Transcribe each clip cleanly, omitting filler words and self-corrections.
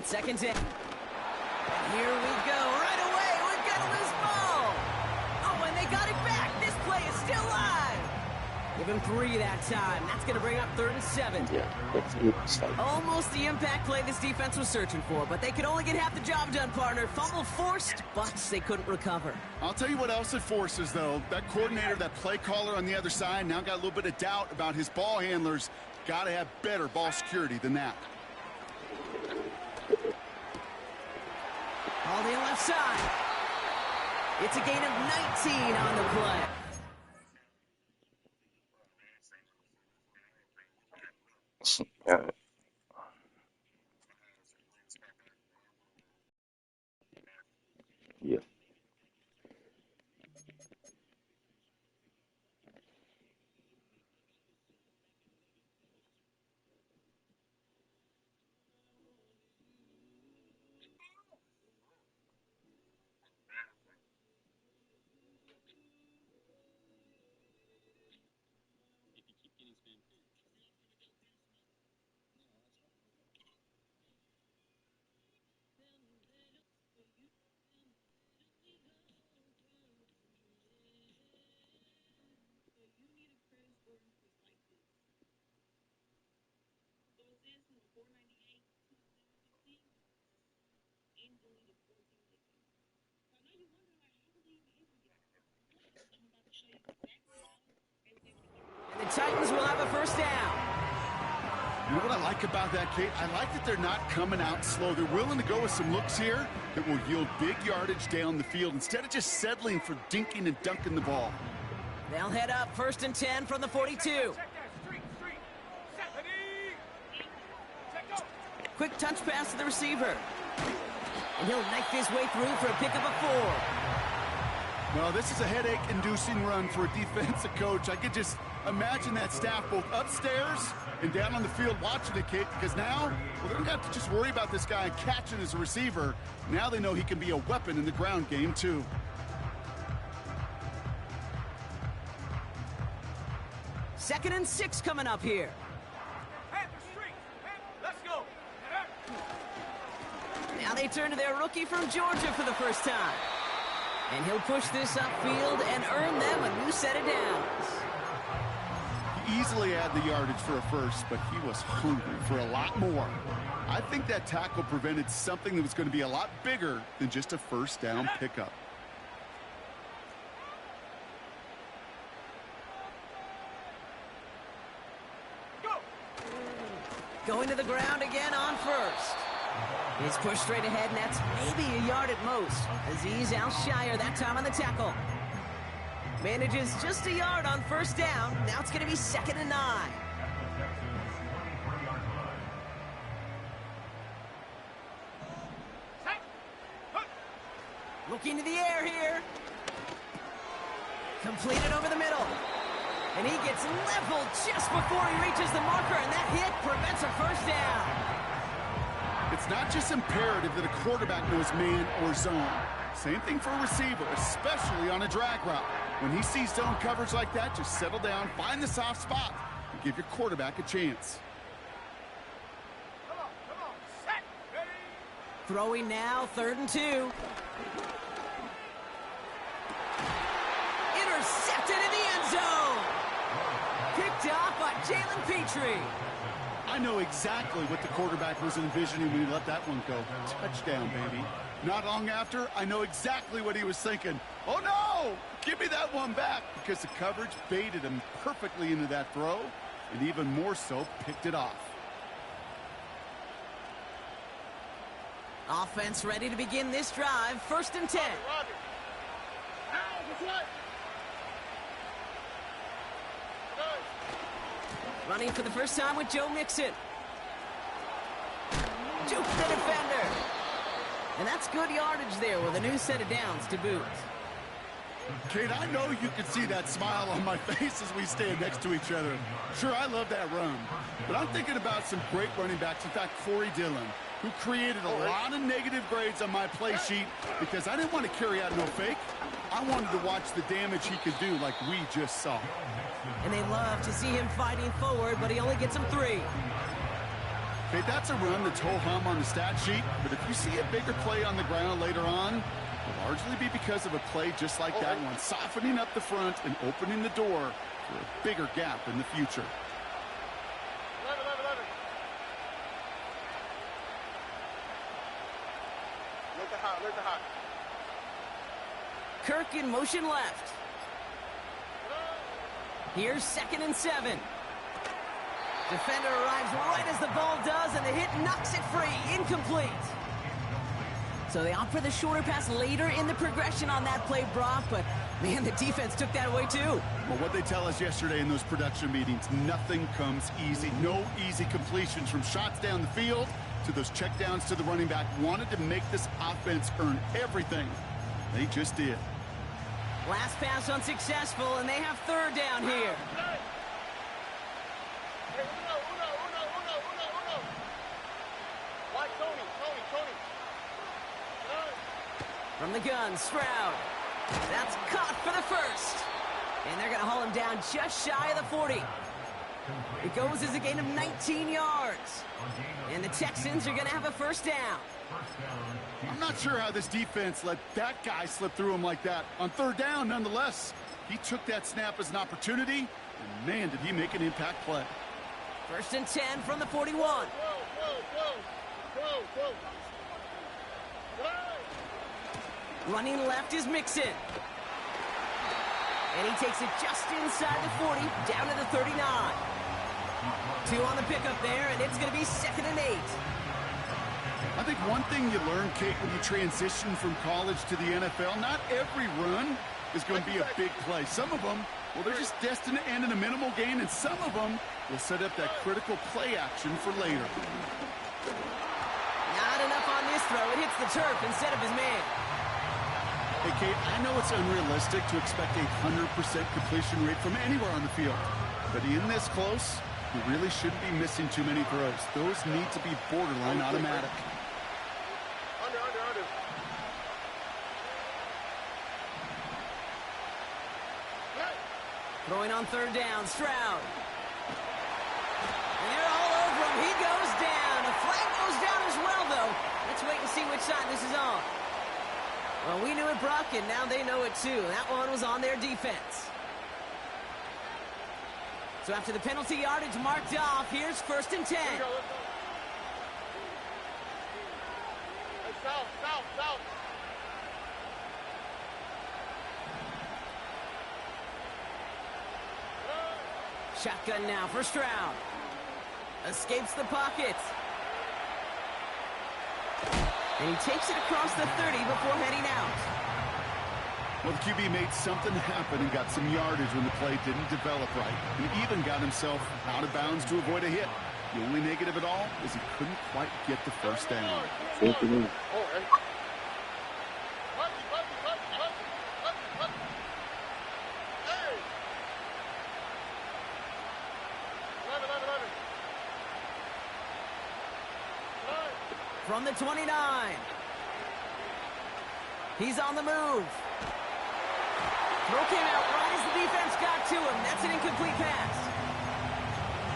on second down. And here we go. Right away, we've got a loose ball. Oh, and they got it back. This play is still live. Give him 3 that time. That's going to bring up 3rd and 7. Yeah, that's it. Almost the impact play this defense was searching for, but they could only get half the job done, partner. Fumble forced, but they couldn't recover. I'll tell you what else it forces, though. That coordinator, that play caller on the other side, now got a little bit of doubt about his ball handlers. Got to have better ball security than that. All in left side. It's a gain of 19 on the play. Yeah. And the Titans will have a first down. You know what I like about that, Kate? I like that they're not coming out slow. They're willing to go with some looks here that will yield big yardage down the field instead of just settling for dinking and dunking the ball. They'll head up 1st and 10 from the 42. Quick touch pass to the receiver. And he'll knife his way through for a pickup of 4. Well, this is a headache-inducing run for a defensive coach. I could just imagine that staff both upstairs and down on the field watching it, Kate, because now, well, they don't have to just worry about this guy catching as a receiver. Now they know he can be a weapon in the ground game, too. Second and 6 coming up here. Now they turn to their rookie from Georgia for the first time. And he'll push this upfield and earn them a new set of downs. He easily had the yardage for a first, but he was hungry for a lot more. I think that tackle prevented something that was going to be a lot bigger than just a first down pickup. Going to the ground again on first. He's pushed straight ahead, and that's maybe a yard at most. Aziz Al-Shire that time on the tackle. Manages just a yard on first down. Now it's going to be 2nd and 9. Looking to the air here. Completed over the middle. And he gets leveled just before he reaches the marker, and that hit prevents a first down. It's not just imperative that a quarterback knows man or zone. Same thing for a receiver, especially on a drag route. When he sees zone coverage like that, just settle down, find the soft spot, and give your quarterback a chance. Come on, set, ready. Throwing now, 3rd and 2. Intercepted in the end zone. Picked off by Jalen Petrie. I know exactly what the quarterback was envisioning when he let that one go. Touchdown, baby. Not long after, I know exactly what he was thinking. Oh, no! Give me that one back, because the coverage baited him perfectly into that throw, and even more so, picked it off. Offense ready to begin this drive. 1st and 10. Running for the first time with Joe Mixon. Juke the defender. And that's good yardage there with a new set of downs to boot. Kate, I know you can see that smile on my face as we stand next to each other. Sure, I love that run. But I'm thinking about some great running backs. In fact, Corey Dillon, who created a lot of negative grades on my play sheet because I didn't want to carry out no fake. I wanted to watch the damage he could do like we just saw. And they love to see him fighting forward, but he only gets them 3. Okay, that's a run that's ho-hum on the stat sheet, but if you see a bigger play on the ground later on, it'll largely be because of a play just like that one, softening up the front and opening the door for a bigger gap in the future. 11. Let the hot. Kirk in motion left. Here's 2nd and 7. Defender arrives right as the ball does, and the hit knocks it free. Incomplete. So they opt for the shorter pass later in the progression on that play, Brock, but man, the defense took that away too. Well, what they tell us yesterday in those production meetings, nothing comes easy. No easy completions from shots down the field to those checkdowns to the running back. Wanted to make this offense earn everything. They just did. Last pass unsuccessful, and they have 3rd down here. Hey, uno. Why, Tony. From the gun, Stroud. That's caught for the first. And they're going to haul him down just shy of the 40. It goes as a gain of 19 yards. And the Texans are going to have a 1st down. I'm not sure how this defense let that guy slip through him like that. On 3rd down, nonetheless, he took that snap as an opportunity, and man, did he make an impact play. 1st and 10 from the 41. Whoa. Running left is Mixon. And he takes it just inside the 40, down to the 39. 2 on the pickup there, and it's going to be 2nd and 8. I think one thing you learn, Kate, when you transition from college to the NFL, not every run is going to be a big play. Some of them, well, they're just destined to end in a minimal gain, and some of them will set up that critical play action for later. Not enough on this throw. It hits the turf instead of his man. Hey, Kate, I know it's unrealistic to expect a 100% completion rate from anywhere on the field, but in this close, you really shouldn't be missing too many throws. Those need to be borderline automatic. Under. Throwing on 3rd down, Stroud. And they're all over him. He goes down. A flag goes down as well, though. Let's wait and see which side this is on. Well, we knew it, Brock, and now they know it too. That one was on their defense. So after the penalty yardage marked off, here's 1st and 10. Hey, south. Shotgun now for Stroud. Escapes the pocket. And he takes it across the 30 before heading out. Well, the QB made something happen and got some yardage when the play didn't develop right, and even got himself out of bounds to avoid a hit. The only negative at all is he couldn't quite get the 1st down. From the 29. He's on the move. Throw came out right as the defense got to him. That's an incomplete pass.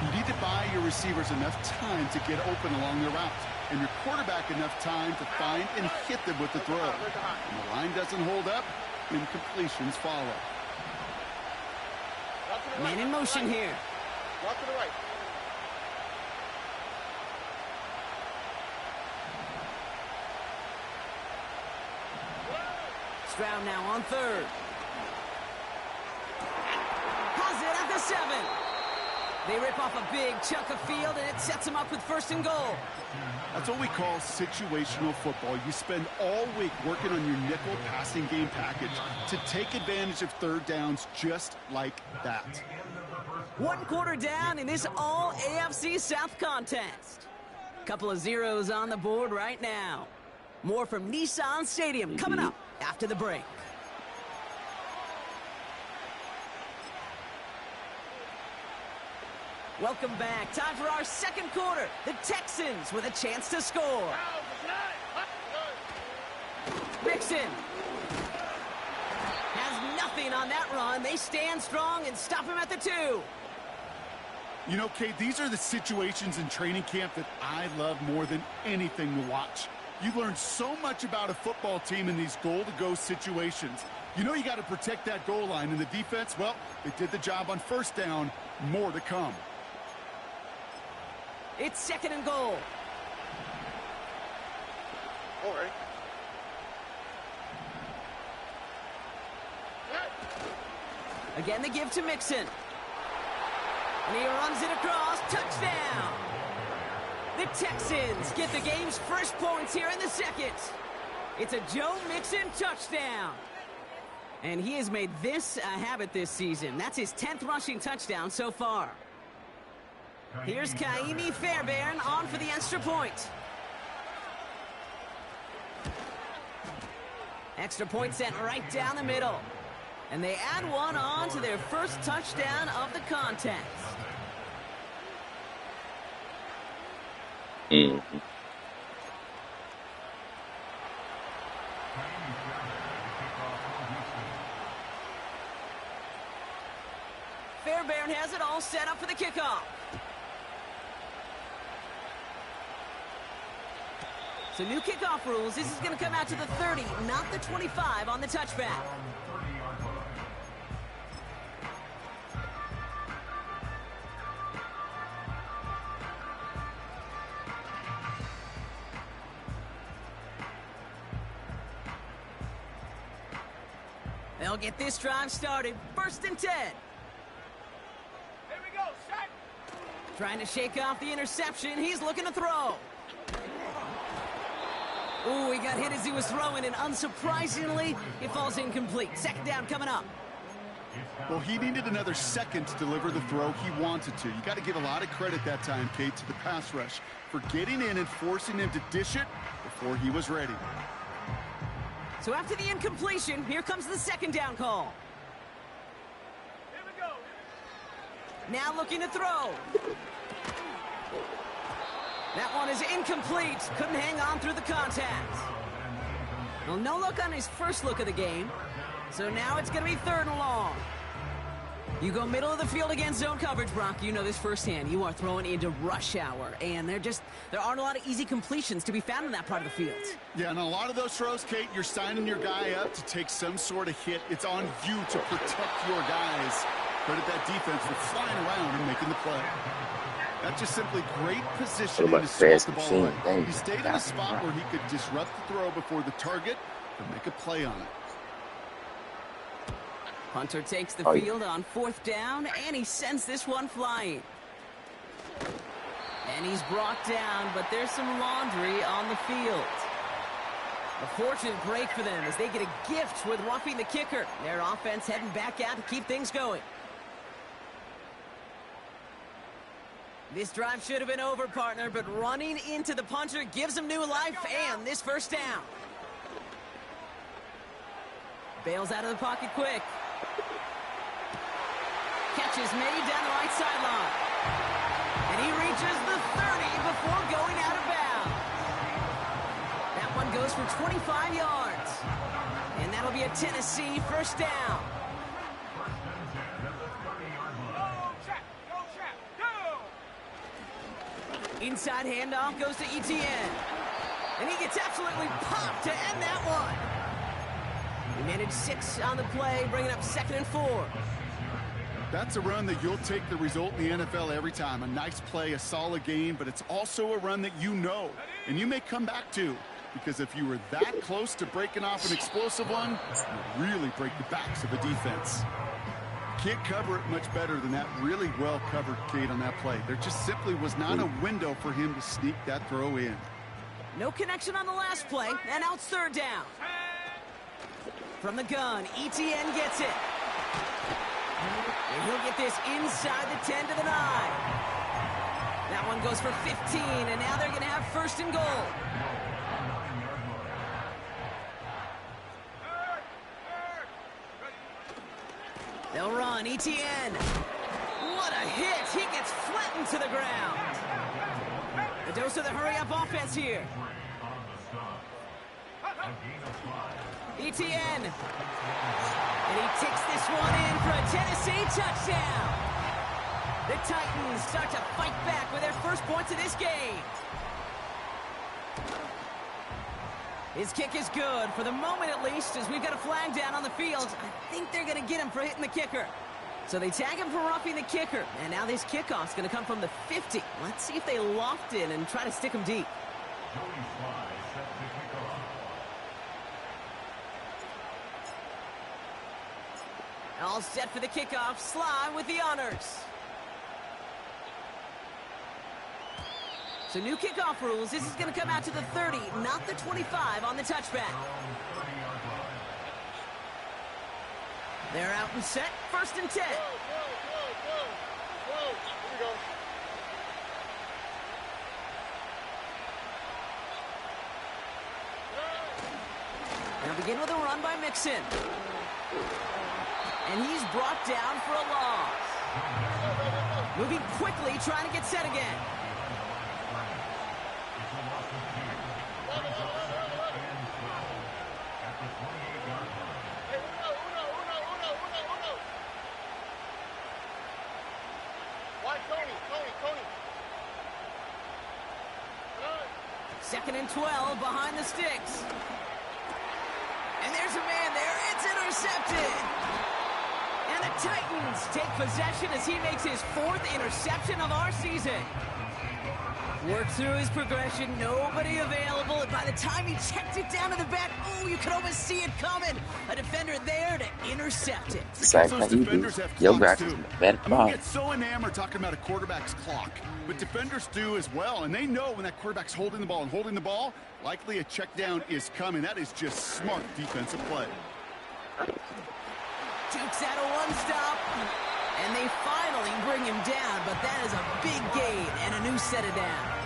You need to buy your receivers enough time to get open along their route, and your quarterback enough time to find and hit them with the throw. When the line doesn't hold up, incompletions follow. Man in motion here. Walk to the right. Stroud now on 3rd. Has it at the 7. They rip off a big chunk of field, and it sets them up with 1st and goal. That's what we call situational football. You spend all week working on your nickel passing game package to take advantage of 3rd downs just like that. 1 quarter down in this all AFC South contest. Couple of zeros on the board right now. More from Nissan Stadium coming up after the break. Welcome back. Time for our 2nd quarter. The Texans with a chance to score. Mixon has nothing on that run. They stand strong and stop him at the 2. You know, Kate, these are the situations in training camp that I love more than anything to watch. You learn so much about a football team in these goal-to-go situations. You know you got to protect that goal line, and the defense, well, they did the job on first down. More to come. It's 2nd and goal. All right. Again, the give to Mixon. And he runs it across. Touchdown! The Texans get the game's first points here in the 2nd. It's a Joe Mixon touchdown. And he has made this a habit this season. That's his 10th rushing touchdown so far. Here's Kaimi Fairbairn on for the extra point. Extra point sent right down the middle. And they add one on to their first touchdown of the contest. Fairbairn has it all set up for the kickoff. So new kickoff rules. This is going to come out to the 30, not the 25 on the touchback. They'll get this drive started. 1st and 10. Here we go, set. Trying to shake off the interception. He's looking to throw. Ooh, he got hit as he was throwing, and unsurprisingly, it falls incomplete. 2nd down coming up. Well, he needed another second to deliver the throw he wanted to. You got to give a lot of credit that time, Kate, to the pass rush for getting in and forcing him to dish it before he was ready. So after the incompletion, here comes the 2nd down call. Here we go. Now looking to throw. That one is incomplete. Couldn't hang on through the contact. Well, no look on his first look of the game. So now it's going to be 3rd and long. You go middle of the field against zone coverage, Brock. You know this firsthand. You are throwing into rush hour, and there aren't a lot of easy completions to be found in that part of the field. Yeah, and a lot of those throws, Kate, you're signing your guy up to take some sort of hit. It's on you to protect your guys. Credit that defense for flying around and making the play. That's just simply great positioning to start the ball away. He stayed in a spot where he could disrupt the throw before the target and make a play on it. Hunter takes the field on 4th down, and he sends this one flying. And he's brought down, but there's some laundry on the field. A fortunate break for them as they get a gift with roughing the kicker. Their offense heading back out to keep things going. This drive should have been over, partner, but running into the punter gives him new life and this 1st down. Bails out of the pocket quick. Catch is made down the right sideline. And he reaches the 30 before going out of bounds. That one goes for 25 yards. And that'll be a Tennessee 1st down. Inside handoff goes to Etienne. And he gets absolutely popped to end that one. He managed 6 on the play, bringing up 2nd and 4. That's a run that you'll take the result in the NFL every time. A nice play, a solid game, but it's also a run that you know, and you may come back to, because if you were that close to breaking off an explosive one, you really break the backs of a defense. Can't cover it much better than that. Really well covered, Kate, on that play. There just simply was not a window for him to sneak that throw in. No connection on the last play, and now it's 3rd down. From the gun, Etienne gets it. And he'll get this inside the 10 to the 9. That one goes for 15, and now they're going to have 1st and goal. They'll run, Etienne. What a hit! He gets flattened to the ground. The dose of the hurry-up offense here. Etienne. And he takes this one in for a Tennessee touchdown. The Titans start to fight back with their first points of this game. His kick is good, for the moment at least, as we've got a flag down on the field. I think they're going to get him for hitting the kicker. So they tag him for roughing the kicker. And now this kickoff's going to come from the 50. Let's see if they loft in and try to stick him deep. All set for the kickoff. Sly with the honors. So new kickoff rules. This is going to come out to the 30, not the 25 on the touchback. They're out and set. First and 10. Here we go. Now begin with a run by Mixon. And he's brought down for a loss. Moving quickly, trying to get set again. Tony. Second and 12 behind the sticks. And there's a man there. It's intercepted. And the Titans take possession as he makes his 4th interception of our season. Worked through his progression, nobody available, and by the time he checked it down to the back, oh, you could almost see it coming. A defender there to intercept it. Same Those thing you defenders do. have Your clocks, guys too. is better I mean, we ball. get so enamored talking about a quarterback's clock, but defenders do as well, and they know when that quarterback's holding the ball, likely a check down is coming. That is just smart defensive play. Dukes out a one-stop, and they finally bring him down, but that is a big gain and a new set of downs.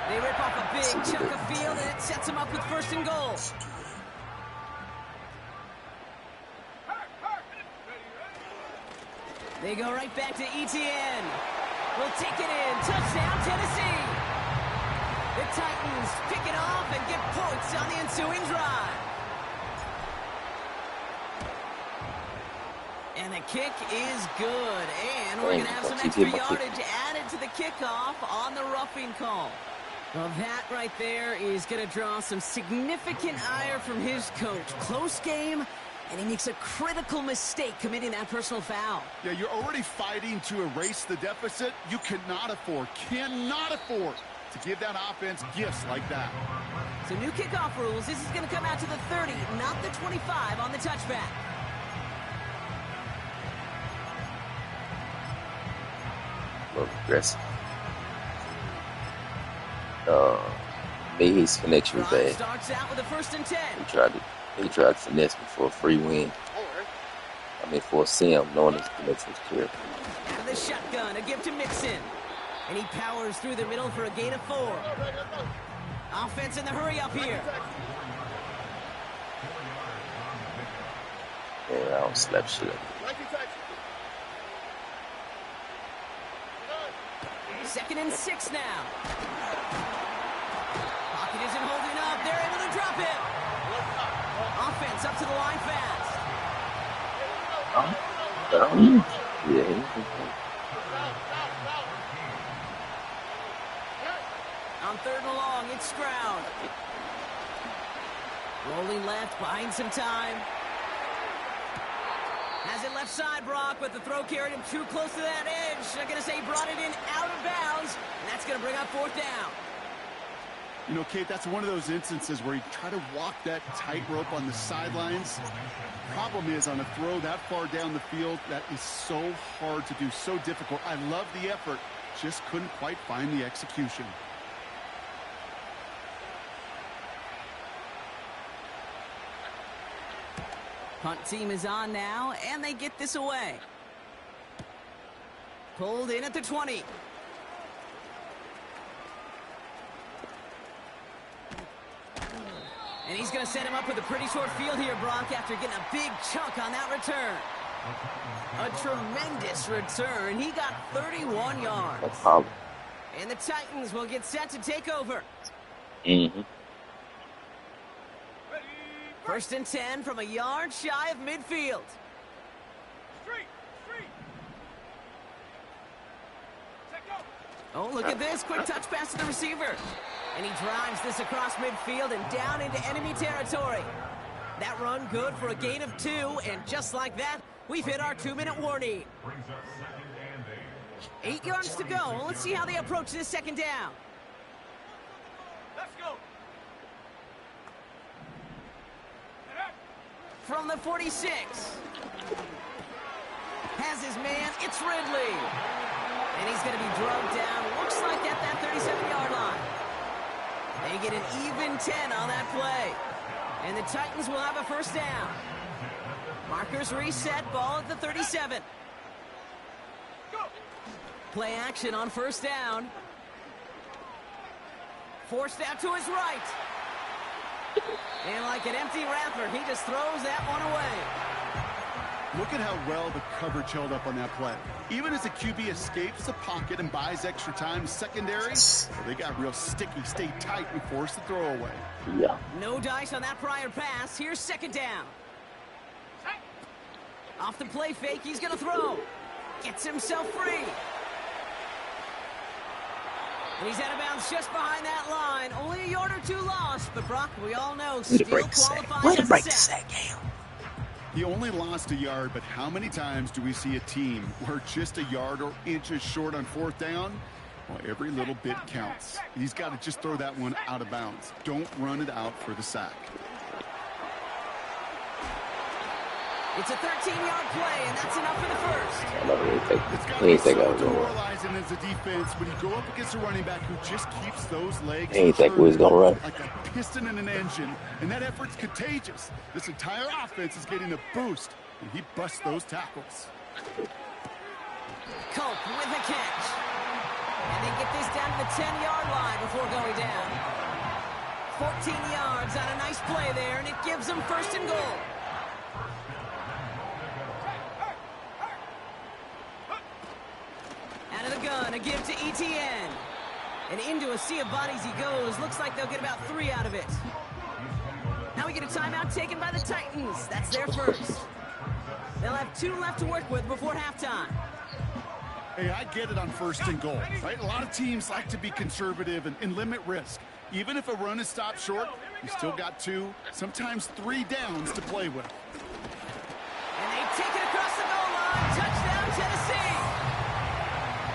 They rip off a big chunk of field, and it sets them up with first and goal. They go right back to ETN. We'll take it in. Touchdown, Tennessee. The Titans pick it off and get points on the ensuing drive. And the kick is good. And we're going to have some extra yardage added to the kickoff on the roughing call. Well, that right there is going to draw some significant ire from his coach. Close game, and he makes a critical mistake committing that personal foul. Yeah, you're already fighting to erase the deficit. You cannot afford to give that offense gifts like that. So new kickoff rules. This is going to come out to the 30, not the 25 on the touchback. More aggressive. Made his connection was bad. Starts out with a first and 10. He tried to finesse me for a free win. I mean, for a sim, knowing his connection was clear. Out of the shotgun, a give to Mixon. And he powers through the middle for a gain of 4. Offense in the hurry up here. Yeah, I don't slap shit up. Second and 6 now. Pocket isn't holding up. They're able to drop it. Offense up to the line fast. Yeah. On 3rd and long, it's Stroud. Rolling left, buying some time. Has it left side, Brock, but the throw carried him too close to that edge. I'm going to say he brought it in out of bounds, and that's going to bring up 4th down. You know, Kate, that's one of those instances where you try to walk that tightrope on the sidelines. Problem is, on a throw that far down the field, that is so hard to do, so difficult. I love the effort, just couldn't quite find the execution. Punt team is on now, and they get this away. Pulled in at the 20. And he's going to set him up with a pretty short field here, Brock, after getting a big chunk on that return. A tremendous return. He got 31 yards. No problem. And the Titans will get set to take over. Mm-hmm. First and 10 from a yard shy of midfield. Street. Oh, look at this. Quick touch pass to the receiver. And he drives this across midfield and down into enemy territory. That run good for a gain of 2, and just like that, we've hit our 2-minute warning. 8 yards to go. Let's see how they approach this second down. Let's go. From the 46. Has his man. It's Ridley. And he's going to be drugged down. Looks like at that 37-yard line. They get an even 10 on that play. And the Titans will have a first down. Markers reset, ball at the 37. Play action on first down. Forced out to his right. And like an empty wrapper, he just throws that one away. Look at how well the coverage held up on that play. Even as the QB escapes the pocket and buys extra time, secondary, well, they got real sticky, stayed tight, and forced the throw away. Yeah. No dice on that prior pass. Here's second down. Off the play fake, he's going to throw. Gets himself free. And he's out of bounds just behind that line. Only a yard or 2 lost, but Brock, we all know, still qualifies Way to as break a the sack. sack, He only lost a yard, but how many times do we see a team where just a yard or inches short on fourth down? Well, every little bit counts. He's got to just throw that one out of bounds. Don't run it out for the sack. It's a 13-yard play, and that's enough for the first. I don't really think It's got to he be ain't think I so was gonna run. demoralizing as a defense when you go up against a running back who just keeps those legs He ain't think we was gonna run. like a piston in an engine, and that effort's contagious. This entire offense is getting a boost, and he busts those tackles. Culp with the catch. And they get this down to the 10-yard line before going down. 14 yards on a nice play there, and it gives them first and goal. Out of the gun, a give to ETN. And into a sea of bodies he goes. Looks like they'll get about 3 out of it. Now we get a timeout taken by the Titans. That's their first. They'll have 2 left to work with before halftime. Hey, I get it on first and goal, right? A lot of teams like to be conservative and limit risk. Even if a run is stopped short, you still got 2, sometimes 3 downs to play with. And they take it across the goal line. Touchdown, Tennessee.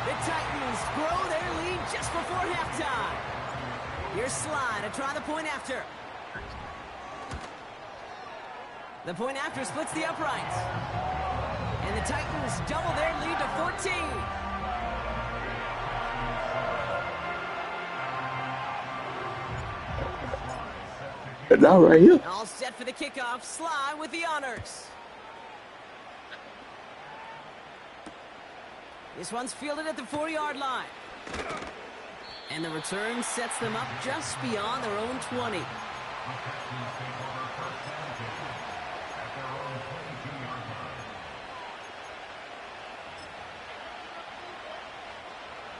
The Titans grow their lead just before halftime. Here's Sly to try the point after. The point after splits the uprights. And the Titans double their lead to 14. And now right here. All set for the kickoff. Sly with the honors. This one's fielded at the 4-yard line. And the return sets them up just beyond their own 20.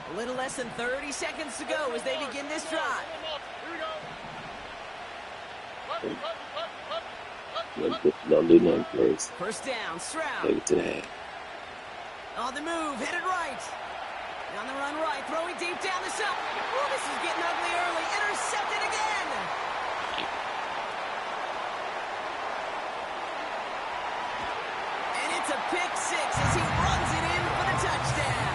A little less than 30 seconds to go as they begin this drive. Don't do nothing, please. First down, Stroud. Take it to the head. On the move, headed right. On the run right, throwing deep down the side. Oh, this is getting ugly early. Intercepted again. And it's a pick 6 as he runs it in for the touchdown.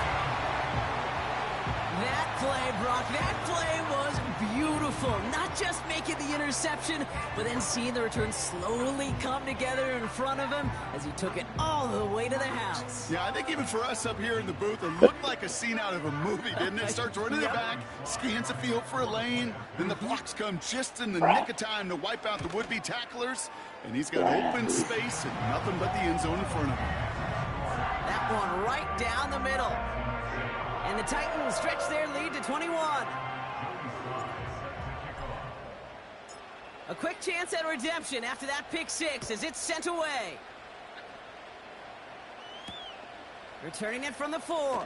That play, Brock, that play was beautiful. Not just making the interception, but then seeing the return slowly come together in front of him as he took it all the way to the house. Yeah, I think even for us up here in the booth, it looked like a scene out of a movie, didn't it? Starts running it back, scans the field for a lane, then the blocks come just in the nick of time to wipe out the would-be tacklers, and he's got open space and nothing but the end zone in front of him. That one right down the middle. And the Titans stretch their lead to 21. A quick chance at redemption after that pick 6 as it's sent away. Returning it from the 4.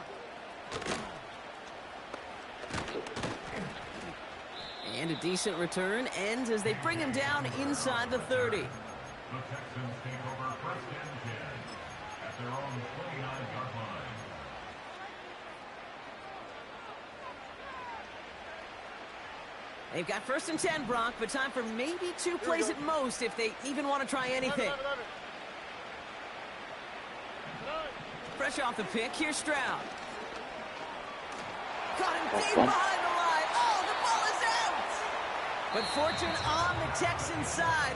And a decent return ends as they bring him down inside the 30. The Texans take over first and 10 at their own 29-yard line. They've got 1st and 10, Brock, but time for maybe 2 plays at most if they even want to try anything. Fresh off the pick, here's Stroud. Caught him deep behind the line. Oh, the ball is out! But fortune on the Texans side.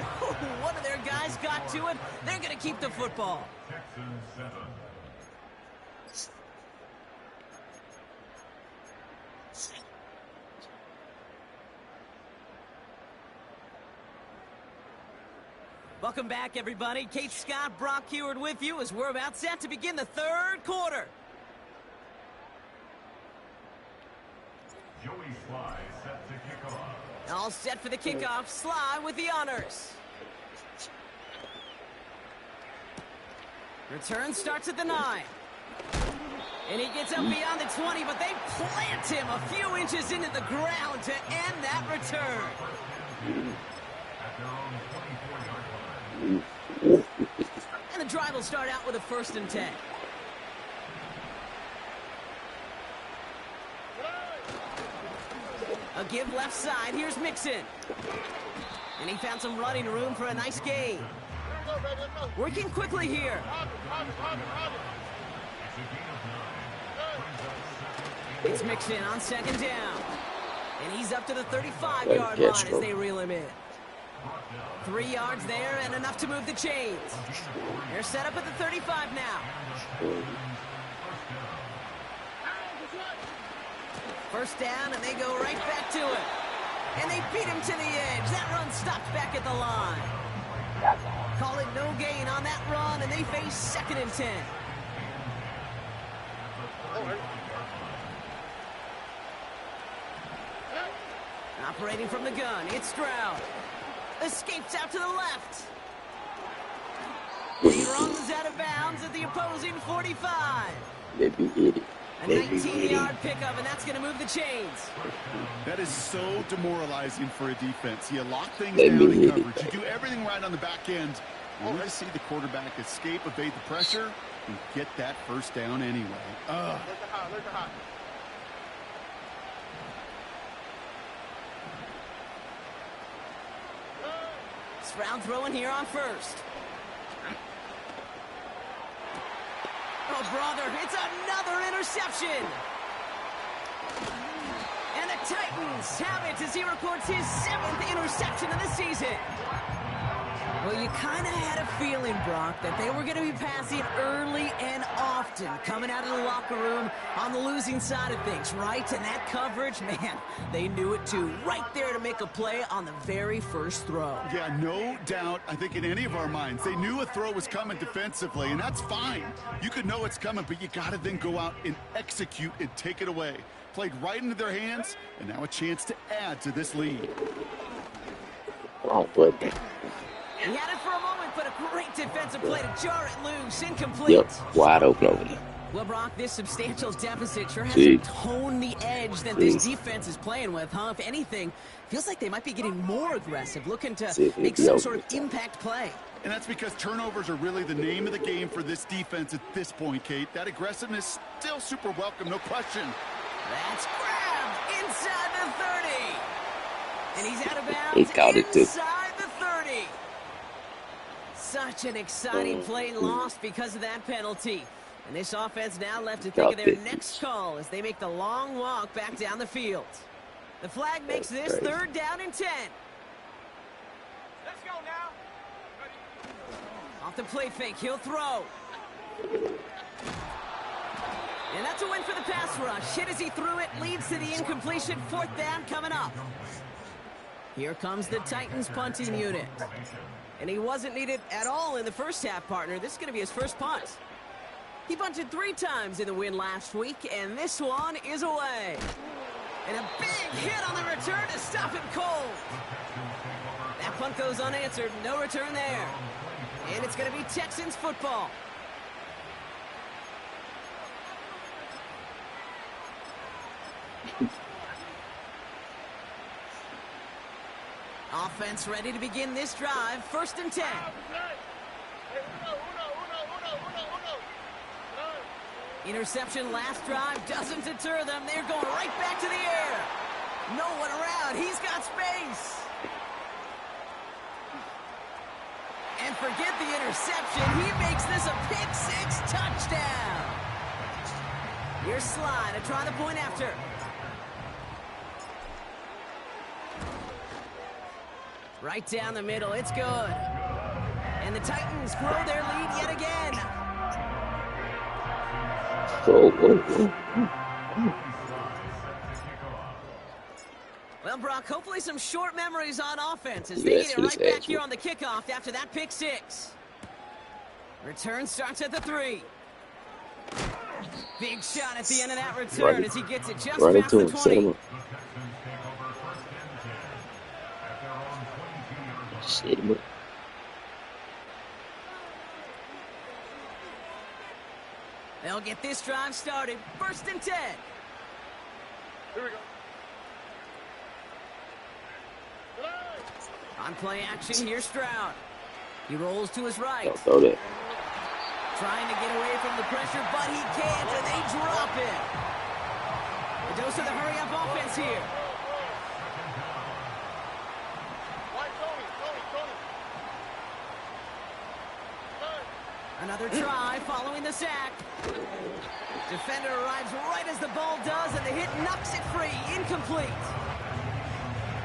One of their guys got to it. They're going to keep the football. Texans 7. Welcome back, everybody. Kate Scott, Brock Heward with you as we're about set to begin the 3rd quarter. Joey Sly set to kick off. All set for the kickoff. Sly with the honors. Return starts at the 9. And he gets up beyond the 20, but they plant him a few inches into the ground to end that return. At their own 24-yard line. And the drive will start out with a 1st and 10. A give left side. Here's Mixon. And he found some running room for a nice gain. Working quickly here. It's Mixon on 2nd down. And he's up to the 35-yard line as they reel him in. 3 yards there and enough to move the chains. They're set up at the 35 now. 1st down, and they go right back to it. And they beat him to the edge. That run stopped back at the line. Call it no gain on that run, and they face 2nd and 10. Operating from the gun, it's Stroud. Escapes out to the left. He runs out of bounds at the opposing 45. Let me hit it. A 19-yard pickup, and that's going to move the chains. That is so demoralizing for a defense. You lock things down in coverage. You do everything right on the back end. You want to see the quarterback escape, evade the pressure, and get that 1st down anyway. Stroud throwing here on 1st. Oh, brother, it's another interception. And the Titans have it as he records his 7th interception of the season. Well, you kind of had a feeling, Brock, that they were going to be passing early and often, coming out of the locker room on the losing side of things, right? And that coverage, man, they knew it too. Right there to make a play on the very 1st throw. Yeah, no doubt. I think in any of our minds, they knew a throw was coming defensively, and that's fine. You could know it's coming, but you got to then go out and execute and take it away. Played right into their hands, and now a chance to add to this lead. Oh, but He had it for a moment, but a great defensive play to jar it loose. Incomplete. yep, wide open over there. Well, Brock, this substantial deficit sure hasn't toned the edge that this defense is playing with, huh? If anything, feels like they might be getting more aggressive, looking to make some sort of impact play. And that's because turnovers are really the name of the game for this defense at this point, Kate. That aggressiveness still super welcome, no question. That's grabbed inside the 30. And he's out of bounds He caught it too. inside the 30. Such an exciting play lost because of that penalty. And this offense now left to think of their next call as they make the long walk back down the field. The flag makes this 3rd down and 10. Let's go now. Off the play fake, he'll throw. And that's a win for the pass rush. Hit as he threw it, leads to the incompletion. 4th down coming up. Here comes the Titans punting unit. And he wasn't needed at all in the 1st half, partner. This is going to be his 1st punt. He punted 3 times in the win last week, and this one is away. And a big hit on the return to stop him cold. That punt goes unanswered. No return there. And it's going to be Texans football. Offense ready to begin this drive. 1st and 10. Interception last drive doesn't deter them. They're going right back to the air. No one around. He's got space. And forget the interception. He makes this a pick-6 touchdown. Here's Sly to try the point after. Right down the middle. It's good. And the Titans grow their lead yet again. Well, Brock, hopefully some short memories on offense as they get it right back here on the kickoff after that pick-6. Return starts at the 3. Big shot at the end of that return as he gets it just past the 20. They'll get this drive started. 1st and 10. Here we go. On play action, here's Stroud. He rolls to his right. Don't throw that. Trying to get away from the pressure, but he can't, and they drop it. The dose of the hurry-up offense here. Another try following the sack. Defender arrives right as the ball does, and the hit knocks it free. Incomplete.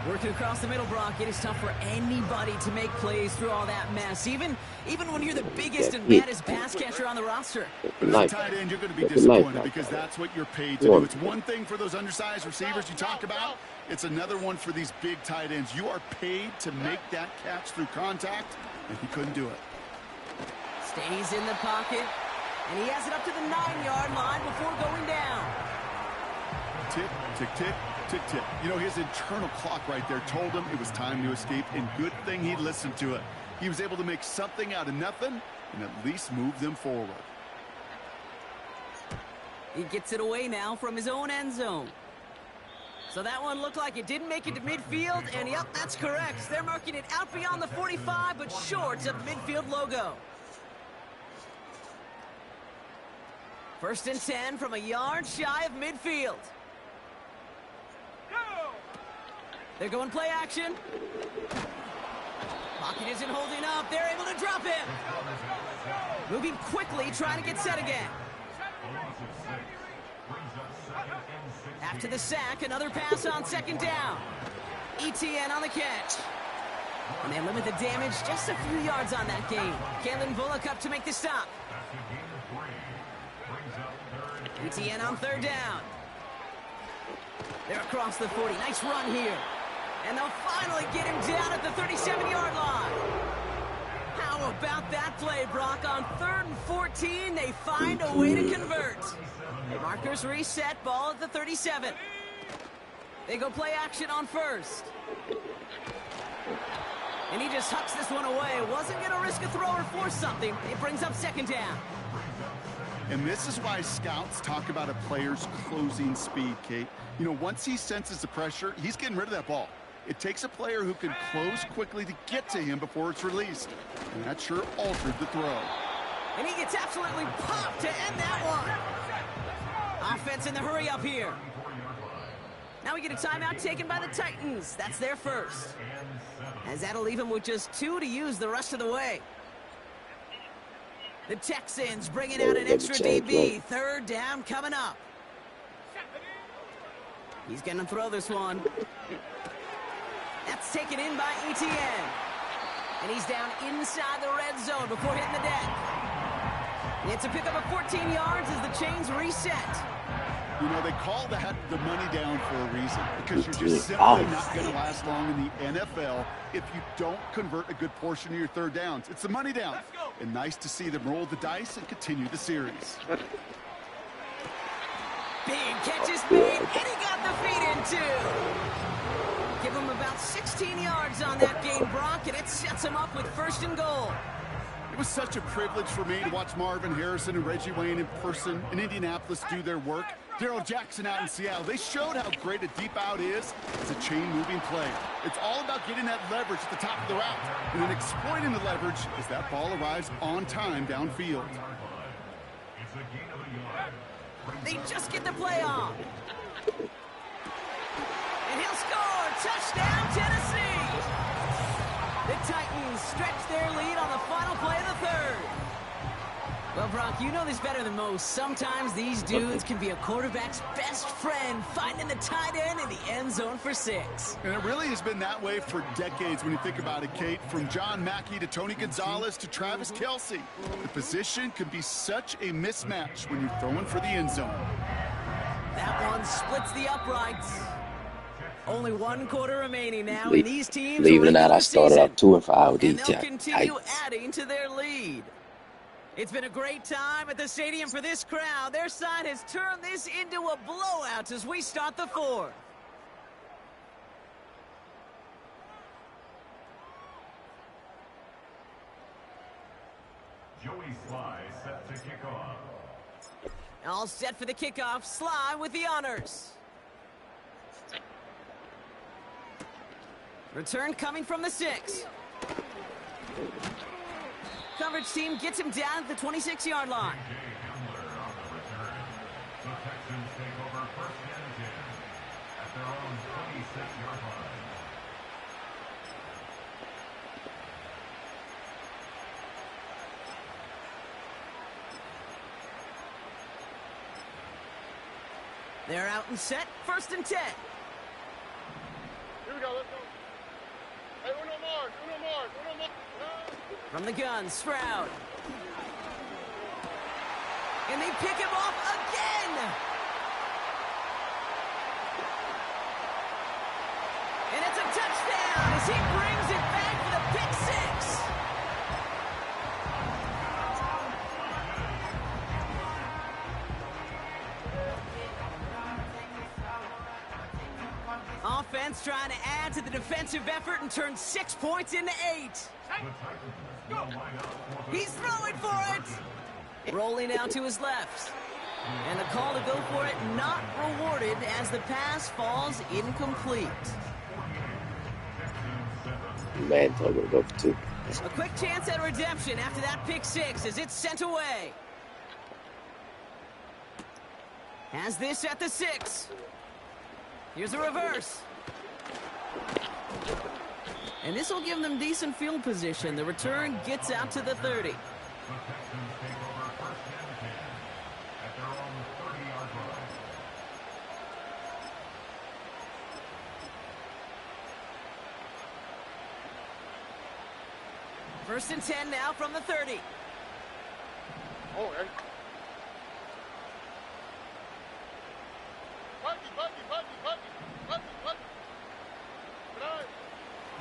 Working across the middle, Brock, it is tough for anybody to make plays through all that mess, even when you're the biggest and baddest pass catcher on the roster. As a tight end, you're going to be disappointed because that's what you're paid to do. It's one thing for those undersized receivers you talk about. It's another one for these big tight ends. You are paid to make that catch through contact, and he couldn't do it. Stays in the pocket, and he has it up to the 9-yard line before going down. Tick, tick, tick, tick, tick. You know, his internal clock right there told him it was time to escape, and good thing he listened to it. He was able to make something out of nothing and at least move them forward. He gets it away now from his own end zone. So that one looked like it didn't make it to midfield, and yep, that's correct. They're marking it out beyond the 45, but short of midfield logo. 1st and 10 from a yard shy of midfield. They're going play action. Pocket isn't holding up. They're able to drop him. Moving quickly, trying to get set again. After the sack, another pass on 2nd down. ETN on the catch. And they limit the damage just a few yards on that game. Kalen Bullock up to make the stop. ETN on 3rd down. They're across the 40. Nice run here. And they'll finally get him down at the 37-yard line. How about that play, Brock? On 3rd and 14, they find a way to convert. Markers reset, ball at the 37. They go play action on 1st. And he just hucks this one away. Wasn't going to risk a throw or force something. It brings up 2nd down. And this is why scouts talk about a player's closing speed, Kate. You know, once he senses the pressure, he's getting rid of that ball. It takes a player who can close quickly to get to him before it's released. And that sure altered the throw. And he gets absolutely popped to end that one. Offense in the hurry up here. Now we get a timeout taken by the Titans. That's their first. As that'll leave him with just 2 to use the rest of the way. The Texans bringing out an extra DB. 3rd down coming up. He's going to throw this one. That's taken in by ETN. And he's down inside the red zone before hitting the deck. It's a pickup of 14 yards as the chains reset. You know, they call that the money down for a reason, because you're just simply not going to last long in the NFL if you don't convert a good portion of your 3rd downs. It's the money down. And nice to see them roll the dice and continue the series. Big catch is made, and he got the feet in too. Give him about 16 yards on that game, Brock, and it sets him up with 1st and goal. It was such a privilege for me to watch Marvin Harrison and Reggie Wayne in person in Indianapolis do their work. Daryl Jackson out in Seattle. They showed how great a deep out is as a chain-moving play. It's all about getting that leverage at the top of the route and then exploiting the leverage as that ball arrives on time downfield. They just get the play off. And he'll score! Touchdown, Tennessee! The Titans stretch their lead on the final play of the third. Well, Brock, you know this better than most. Sometimes these dudes can be a quarterback's best friend, finding the tight end in the end zone for 6. And it really has been that way for decades when you think about it, Kate. From John Mackey to Tony Gonzalez to Travis Kelce. The position can be such a mismatch when you're throwing for the end zone. That one splits the uprights. Only 1 quarter remaining now, and these teams believe it or not, I started out 2-5 with and these they'll continue Titans. adding to their lead. It's been a great time at the stadium for this crowd. Their side has turned this into a blowout as we start the 4th. Joey Sly set to kick off. All set for the kickoff. Sly with the honors. Return coming from the 6. Coverage team gets him down at the 26-yard line. The Texans take over 1st and 10 at their own 26-yard line. They're out and set. 1st and 10. Here we go, let's go. Hey, uno more. From the gun, Stroud. And they pick him off again. And it's a touchdown as he brings it back for the pick 6. Offense trying to add to the defensive effort and turn 6 points into 8. He's throwing for it. Rolling out to his left. And the call to go for it not rewarded as the pass falls incomplete. Man, I'm going to go for 2. A quick chance at redemption after that pick 6 as it's sent away. Has this at the 6. Here's a reverse. And this will give them decent field position. The return gets out to the 30. The Texans take over 1st and 10 at their own 30-yard line. First and 10 now from the 30. Oh, hey.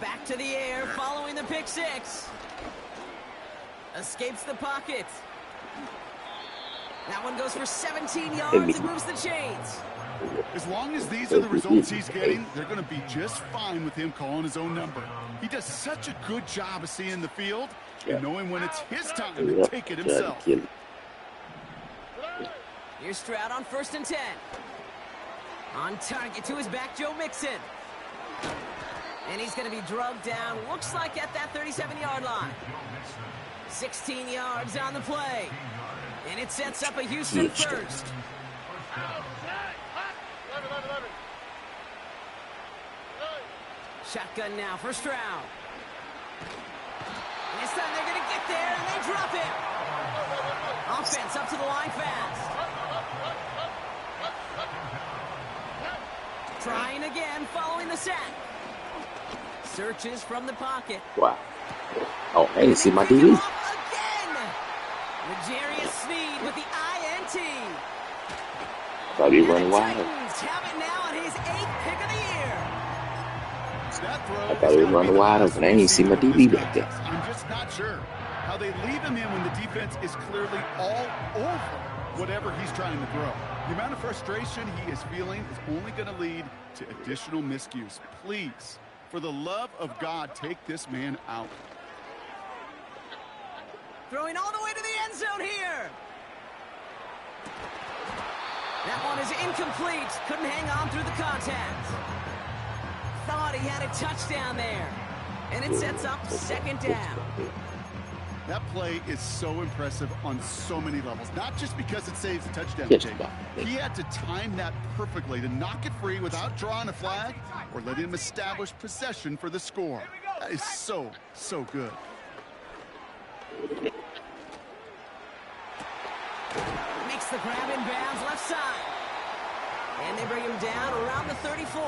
Back to the air following the pick 6. Escapes the pocket. That one goes for 17 yards and moves the chains. As long as these are the results he's getting, they're going to be just fine with him calling his own number. He does such a good job of seeing the field and knowing when it's his time to take it himself. Here's Stroud on 1st and 10. On target to his back, Joe Mixon. And he's going to be drugged down, looks like at that 37-yard line. 16 yards on the play. And it sets up a Houston first. Shotgun now for Stroud. And this time they're going to get there, and they drop it. Offense up to the line fast. Trying again following the sack. Searches from the pocket. Wow. Oh, I didn't see my Again. DB. L'Jarius Sneed with the INT. Thought he And run the wide. Titans have it now on his 8th pick of the year. I thought he was running wide open. I didn't see my DB back there. I'm just not sure how they leave him in when the defense is clearly all over whatever he's trying to throw. The amount of frustration he is feeling is only going to lead to additional miscues. Please, for the love of God, take this man out. Throwing all the way to the end zone here. That one is incomplete. Couldn't hang on through the contact. Thought he had a touchdown there. And it sets up 2nd down. That play is so impressive on so many levels, not just because it saves a touchdown. Catch Jake. the ball. He had to time that perfectly to knock it free without drawing a flag or letting him establish possession for the score. That is so, so good. Makes the grab in bounds left side. And they bring him down around the 34.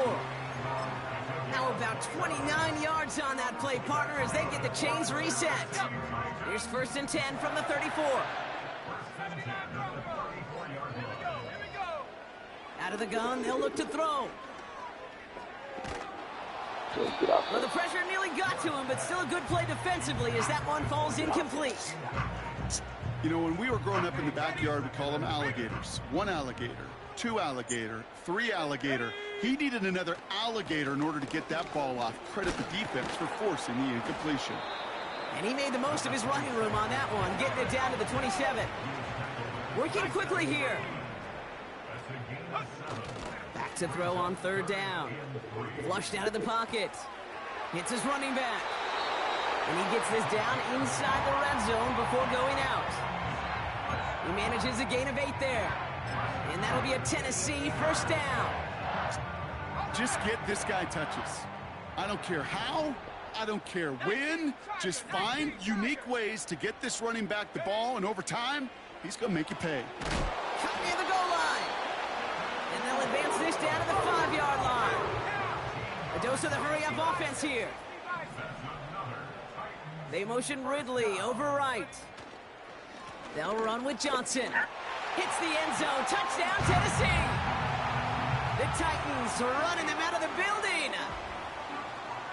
Now about 29 yards on that play, partner, as they get the chains reset. Here's 1st and 10 from the 34. Out of the gun, they'll look to throw. Well, the pressure nearly got to him, but still a good play defensively as that one falls incomplete. You know, when we were growing up in the backyard, we call them alligators. 1 alligator, 2 alligator, 3 alligator. He needed another alligator in order to get that ball off. Credit the defense for forcing the incompletion. And he made the most of his running room on that one, getting it down to the 27. Working quickly here. Back to throw on 3rd down. Flushed out of the pocket. Hits his running back. And he gets this down inside the red zone before going out. He manages a gain of 8 there. And that'll be a Tennessee 1st down. Just get this guy touches. I don't care how, I don't care when. Just find unique ways to get this running back the ball, and over time, he's going to make you pay. Cut near the goal line. And they'll advance this down to the 5-yard line. A dose of the hurry-up offense here. They motion Ridley over right. They'll run with Johnson. Hits the end zone. Touchdown, Tennessee. The Titans running them out of the building.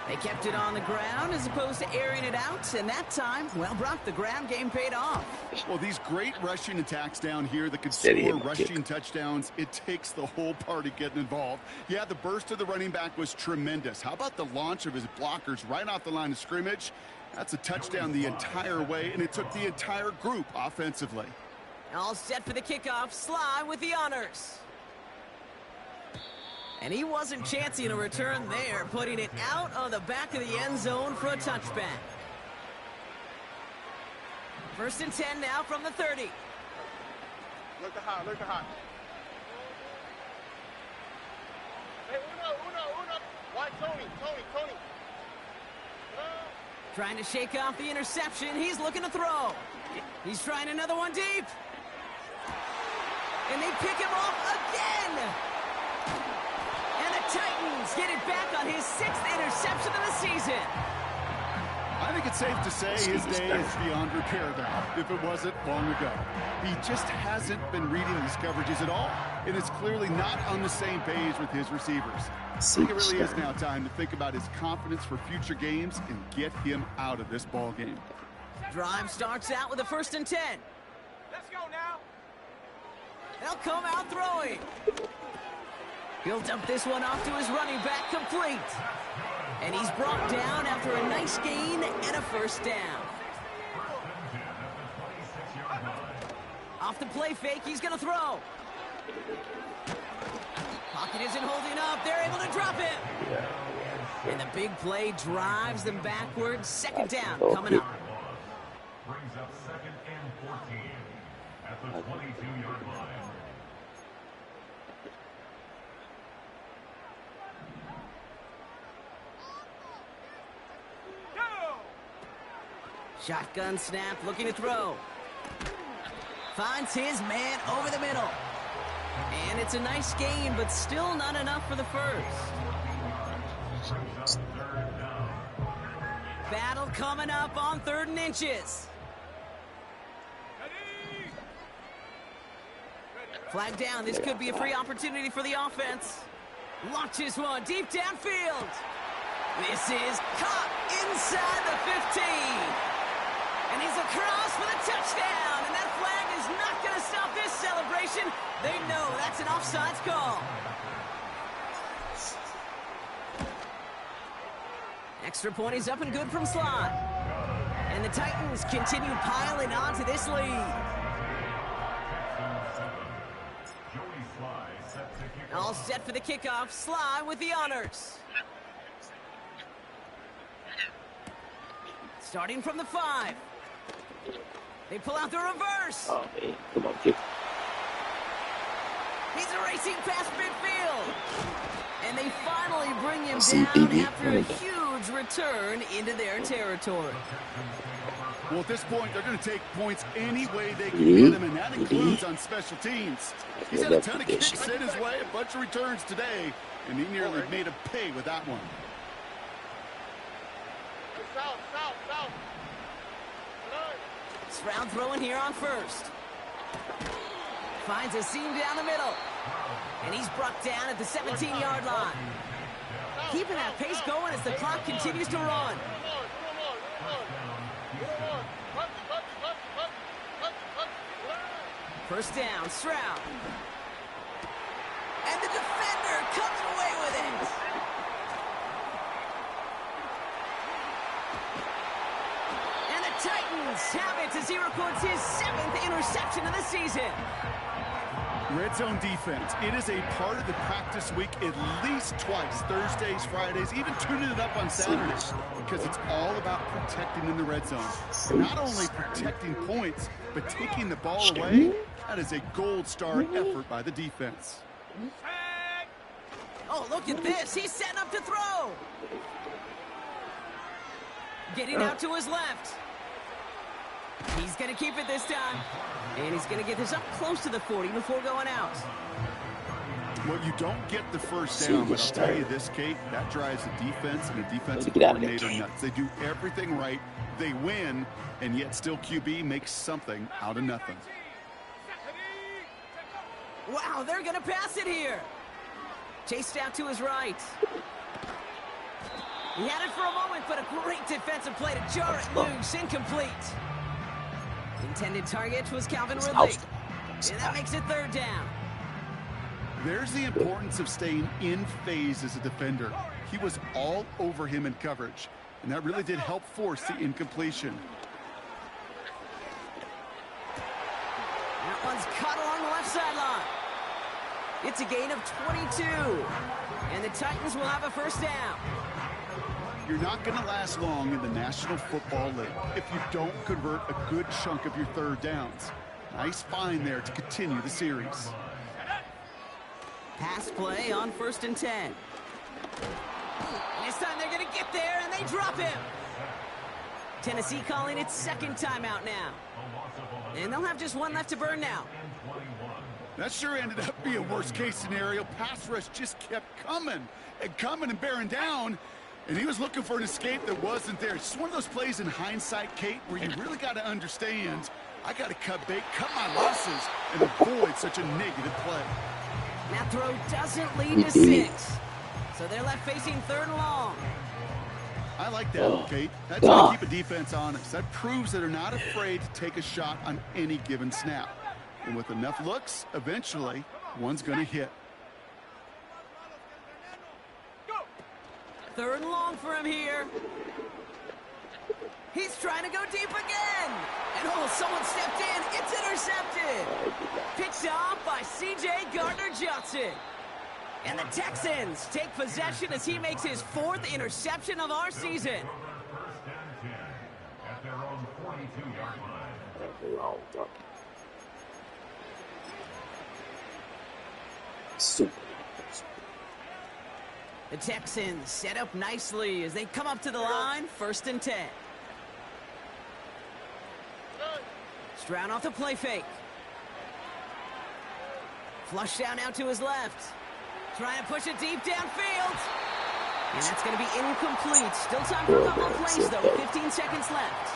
They kept it on the ground as opposed to airing it out. And that time, well, Brock, the ground game paid off. Well, these great rushing attacks down here that could score rushing touchdowns, it takes the whole party getting involved. Yeah, the burst of the running back was tremendous. How about the launch of his blockers right off the line of scrimmage? That's a touchdown the entire way, and it took the entire group offensively. All set for the kickoff. Sly with the honors. And he wasn't chancing a return there, putting it out of the back of the end zone for a touchback. 1st and 10 now from the 30. Look high, look high. Hey, uno. Why, Tony. Trying to shake off the interception. He's looking to throw. He's trying another one deep. And they pick him off again. And the Titans get it back on his 6th interception of the season. I think it's safe to say his day is beyond repair now, if it wasn't long ago. He just hasn't been reading these coverages at all, and is clearly not on the same page with his receivers. I think it really is now time to think about his confidence for future games and get him out of this ball game. Drive starts out with a 1st and 10. Let's go now. They'll come out throwing. He'll dump this one off to his running back, complete. And he's brought down after a nice gain and a 1st down. Off the play fake, he's going to throw. Pocket isn't holding up. They're able to drop him. And the big play drives them backwards. 2nd down coming up. Brings up 2nd and 14 at the 22-yard line. Shotgun snap, looking to throw. Finds his man over the middle. And it's a nice gain, but still not enough for the 1st. Battle coming up on 3rd and inches. Flag down. This could be a free opportunity for the offense. Launches one deep downfield. This is caught inside the 15. And he's across for the touchdown. And that flag is not going to stop this celebration. They know that's an offsides call. Extra point is up and good from Sly. And the Titans continue piling on to this lead. All set for the kickoff. Sly with the honors. Starting from the 5. They pull out the reverse. Oh, man. Come on, kick. He's racing past midfield. And they finally bring him See, down DB, after a huge return into their territory. Well, at this point, they're going to take points any way they can get them, and that includes on special teams. He's had a ton of kicks sent his way, a bunch of returns today, and he nearly made him pay with that one. South, south, south. Stroud throwing here on first. Finds a seam down the middle. And he's brought down at the 17-yard line. Keeping that pace going as the clock continues to run. First down, Stroud. And the defender comes away with it. And the Titans have it as he records his 7th interception of the season. Red zone defense. It is a part of the practice week at least twice. Thursdays, Fridays, even tuning it up on Saturdays. Because it's all about protecting in the red zone. Not only protecting points, but taking the ball away. That is a gold star effort by the defense. Oh, look at this. He's setting up to throw. Getting out to his left. He's going to keep it this time. And he's going to get this up close to the 40 before going out. Well, you don't get the first down, but I'll tell you this, Kate, that drives the defense and the defensive Get out of there, coordinator nuts. They do everything right. They win, and yet still QB makes something out of nothing. Wow, they're going to pass it here. Chased out to his right. He had it for a moment, but a great defensive play to jar it loose. Incomplete. Intended target was Calvin Ridley. And that makes it third down. There's the importance of staying in phase as a defender. He was all over him in coverage, and that really did help force the incompletion. That one's caught along the left sideline. It's a gain of 22. And the Titans will have a first down. You're not going to last long in the National Football League if you don't convert a good chunk of your third downs. Nice find there to continue the series. Pass play on 1st and 10. And this time they're going to get there, and they drop him. Tennessee calling its second timeout now. And they'll have just one left to burn now. That sure ended up being worst case scenario. Pass rush just kept coming and bearing down. And he was looking for an escape that wasn't there. It's just one of those plays in hindsight, Kate, where you really got to understand, I got to cut bait, cut my losses, and avoid such a negative play. That throw doesn't lead to 6. So they're left facing 3rd and long. I like that, Kate. That's how you keep a defense honest. That proves that they're not afraid to take a shot on any given snap. And with enough looks, eventually, one's going to hit. 3rd and long for him here. He's trying to go deep again. And oh, someone stepped in. It's intercepted. Picked off by C.J. Gardner-Johnson. And the Texans take possession as he makes his 4th interception of our season. First and 10 at their own 42-yard line. Super. The Texans set up nicely as they come up to the line. 1st and 10. Stroud off the play fake. Flush down out to his left. Trying to push it deep downfield. And that's going to be incomplete. Still time for a couple of plays, though. 15 seconds left.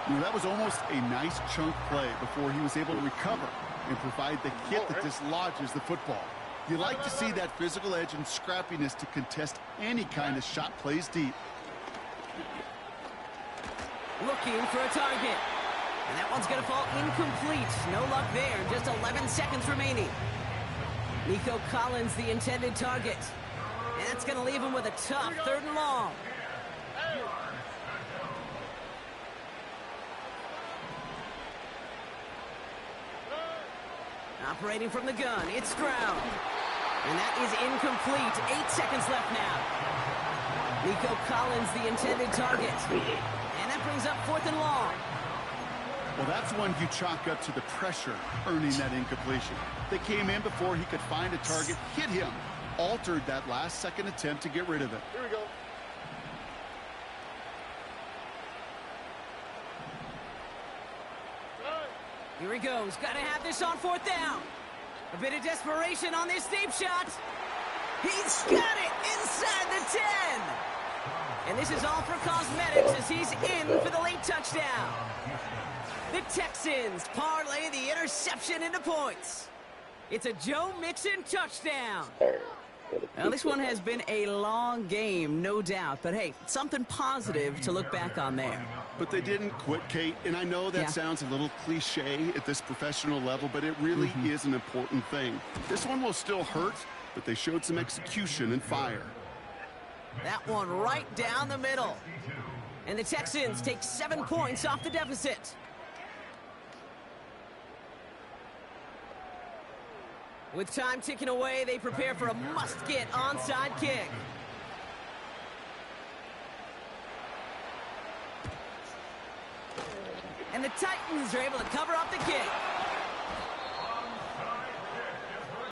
You know, that was almost a nice chunk play before he was able to recover and provide the hit that dislodges the football. You like to see that physical edge and scrappiness to contest any kind of shot plays deep. Looking for a target. And that one's going to fall incomplete. No luck there. Just 11 seconds remaining. Nico Collins, the intended target. And that's going to leave him with a tough 3rd and long. Operating from the gun, it's Stroud. And that is incomplete. 8 seconds left now. Nico Collins, the intended target. And that brings up 4th and long. Well, that's one you chalk up to the pressure earning that incompletion. They came in before he could find a target, hit him, altered that last-second attempt to get rid of it. Here we go. Here he goes. Got to have this on 4th down. A bit of desperation on this deep shot. He's got it inside the 10. And this is all for cosmetics as he's in for the late touchdown. The Texans parlay the interception into points. It's a Joe Mixon touchdown. Now, this one has been a long game, no doubt. But, hey, something positive to look back on there. But they didn't quit, Kate. And I know that sounds a little cliche at this professional level, but it really is an important thing. This one will still hurt, but they showed some execution and fire. That one right down the middle. And the Texans take 7 points off the deficit. With time ticking away, they prepare for a must-get onside kick. And the Titans are able to cover up the kick.